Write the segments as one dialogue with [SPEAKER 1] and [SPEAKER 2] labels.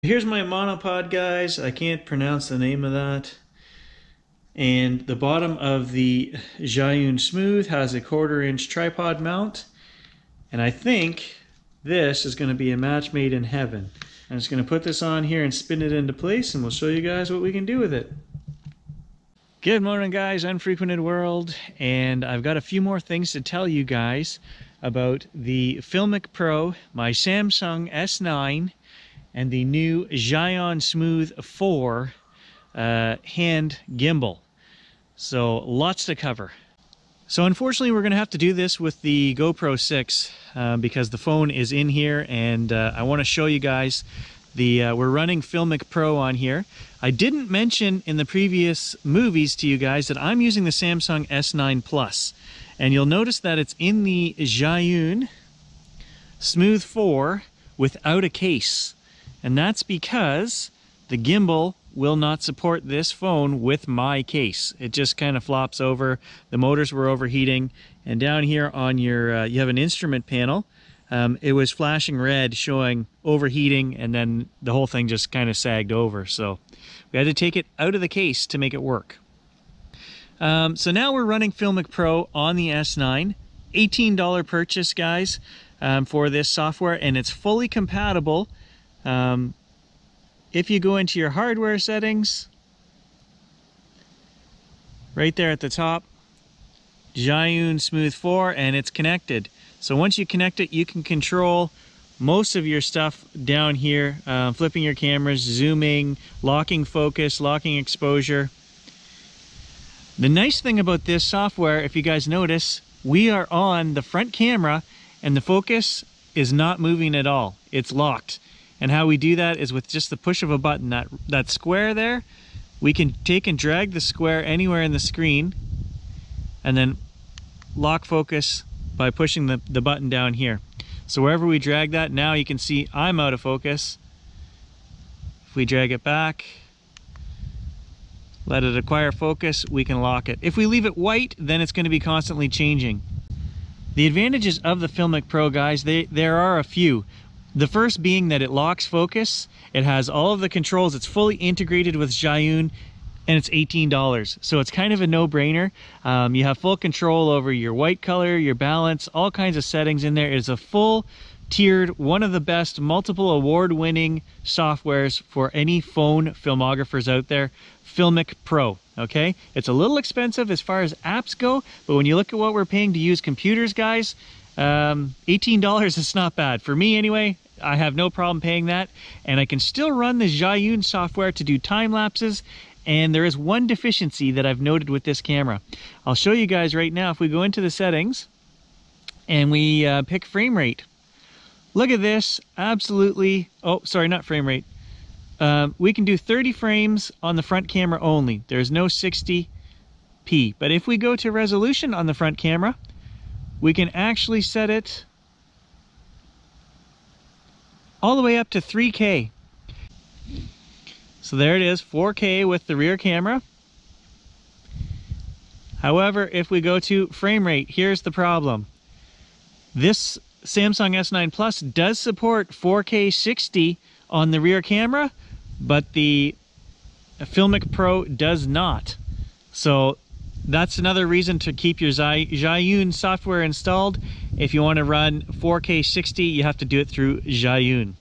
[SPEAKER 1] Here's my monopod, guys. I can't pronounce the name of that. And the bottom of the Zhiyun Smooth has a 1/4-inch tripod mount. And I think this is going to be a match made in heaven. I'm just going to put this on here and spin it into place, and we'll show you guys what we can do with it. Good morning, guys. Unfrequented world. And I've got a few more things to tell you guys about the Filmic Pro, my Samsung S9, and the new Zhiyun Smooth 4 hand gimbal. So lots to cover. So unfortunately we're going to have to do this with the GoPro 6 because the phone is in here, and I want to show you guys we're running Filmic Pro on here. I didn't mention in the previous movies to you guys that I'm using the Samsung S9 Plus, and you'll notice that it's in the Zhiyun Smooth 4 without a case. And that's because the gimbal will not support this phone with my case. It just kind of flops over. The motors were overheating. And down here on your, you have an instrument panel. It was flashing red showing overheating, and then the whole thing just kind of sagged over. So we had to take it out of the case to make it work. So now we're running Filmic Pro on the S9. $18 purchase, guys, for this software, and it's fully compatible. If you go into your hardware settings, right there at the top, Zhiyun Smooth 4, and it's connected. So once you connect it, you can control most of your stuff down here, flipping your cameras, zooming, locking focus, locking exposure. The nice thing about this software, if you guys notice, we are on the front camera and the focus is not moving at all. It's locked. And how we do that is with just the push of a button. That square there, we can take and drag the square anywhere in the screen and then lock focus by pushing the button down here. So wherever we drag that, now you can see I'm out of focus. If we drag it back, let it acquire focus, we can lock it. If we leave it white, then it's going to be constantly changing. The advantages of the Filmic Pro, guys, there are a few. The first being that it locks focus, it has all of the controls, it's fully integrated with Zhiyun, and it's $18. So it's kind of a no-brainer. You have full control over your white color, your balance, all kinds of settings in there. It is a full tiered, one of the best multiple award-winning softwares for any phone filmographers out there, Filmic Pro, okay? It's a little expensive as far as apps go, but when you look at what we're paying to use computers, guys, $18 is not bad. For me anyway, I have no problem paying that, and I can still run the Zhiyun software to do time lapses, and there is one deficiency that I've noted with this camera. I'll show you guys right now. If we go into the settings and we pick frame rate, look at this, absolutely, oh sorry, not frame rate. We can do 30 frames on the front camera only. There's no 60p, but if we go to resolution on the front camera, we can actually set it all the way up to 3K. So there it is, 4K with the rear camera. However, if we go to frame rate, here's the problem. This Samsung S9 Plus does support 4K 60 on the rear camera, but the Filmic Pro does not. So that's another reason to keep your Zhiyun software installed. If you want to run 4K 60, you have to do it through Zhiyun.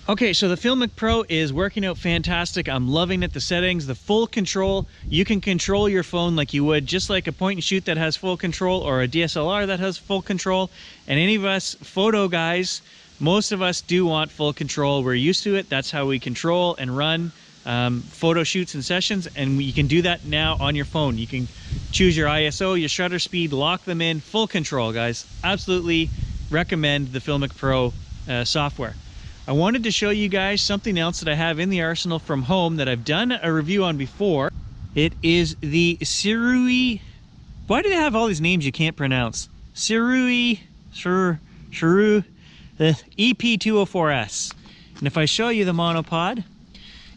[SPEAKER 1] Okay, so the Filmic Pro is working out fantastic. I'm loving it. The settings, the full control. You can control your phone like you would, just like a point and shoot that has full control, or a DSLR that has full control. And any of us photo guys, most of us do want full control. We're used to it. That's how we control and run photo shoots and sessions, and you can do that now on your phone. You can choose your ISO, your shutter speed, lock them in, full control, guys. Absolutely recommend the Filmic Pro software. I wanted to show you guys something else that I have in the arsenal from home that I've done a review on before. It is the Sirui. Why do they have all these names you can't pronounce? Sirui EP204S. And if I show you the monopod,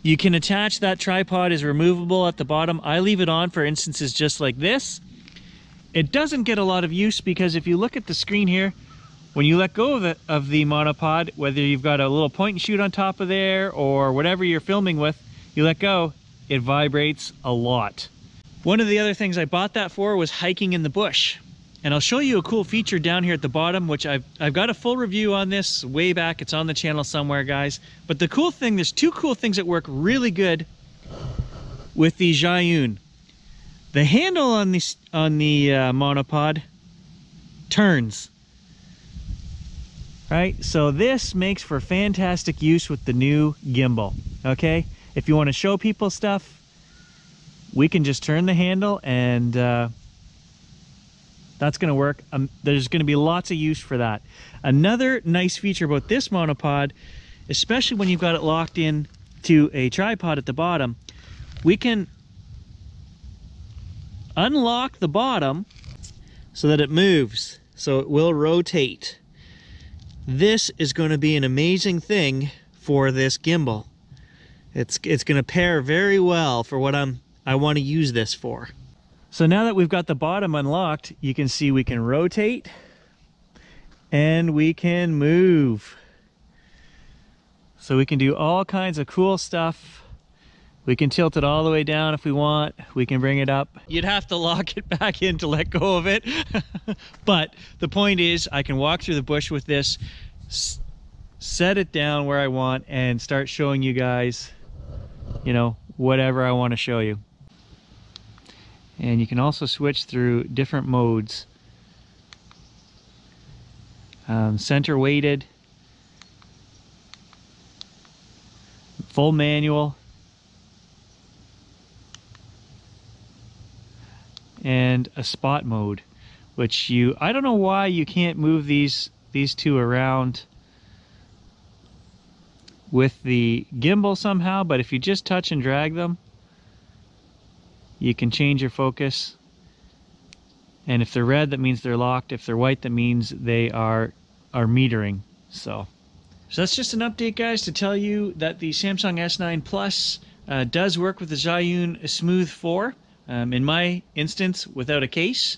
[SPEAKER 1] you can attach that. Tripod is removable at the bottom. I leave it on for instances just like this. It doesn't get a lot of use because if you look at the screen here, when you let go of the monopod, whether you've got a little point and shoot on top of there or whatever you're filming with, you let go, it vibrates a lot. One of the other things I bought that for was hiking in the bush. And I'll show you a cool feature down here at the bottom, which I've got a full review on this way back. It's on the channel somewhere, guys. But the cool thing, there's two cool things that work really good with the Zhiyun. The handle on the monopod turns. Right, so this makes for fantastic use with the new gimbal. Okay, if you want to show people stuff, we can just turn the handle and that's going to work. There's going to be lots of use for that. Another nice feature about this monopod, especially when you've got it locked in to a tripod at the bottom, we can unlock the bottom so that it moves, so it will rotate. This is going to be an amazing thing for this gimbal. It's going to pair very well for what I want to use this for. So now that we've got the bottom unlocked, you can see we can rotate and we can move. So we can do all kinds of cool stuff. We can tilt it all the way down if we want. We can bring it up. You'd have to lock it back in to let go of it. But the point is, I can walk through the bush with this, set it down where I want, and start showing you guys, you know, whatever I want to show you. And you can also switch through different modes. Center weighted, full manual, and a spot mode, which I don't know why you can't move these two around with the gimbal somehow, but if you just touch and drag them, you can change your focus. And if they're red, that means they're locked. If they're white, that means they are metering. So that's just an update, guys, to tell you that the Samsung S9 Plus does work with the Zhiyun Smooth 4. In my instance, without a case.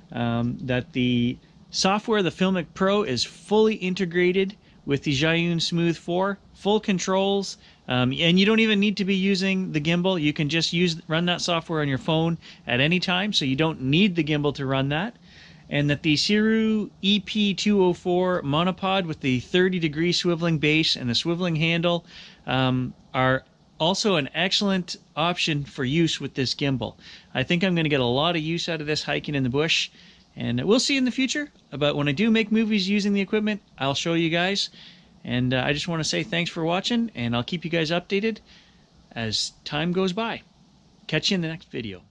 [SPEAKER 1] That the software, the Filmic Pro, is fully integrated with the Zhiyun Smooth 4. Full controls. And you don't even need to be using the gimbal. You can just run that software on your phone at any time, so you don't need the gimbal to run that. And that the Sirui EP204 monopod with the 30-degree swiveling base and the swiveling handle are also an excellent option for use with this gimbal. I think I'm going to get a lot of use out of this hiking in the bush, and we'll see in the future. But when I do make movies using the equipment, I'll show you guys. And I just want to say thanks for watching, and I'll keep you guys updated as time goes by. Catch you in the next video.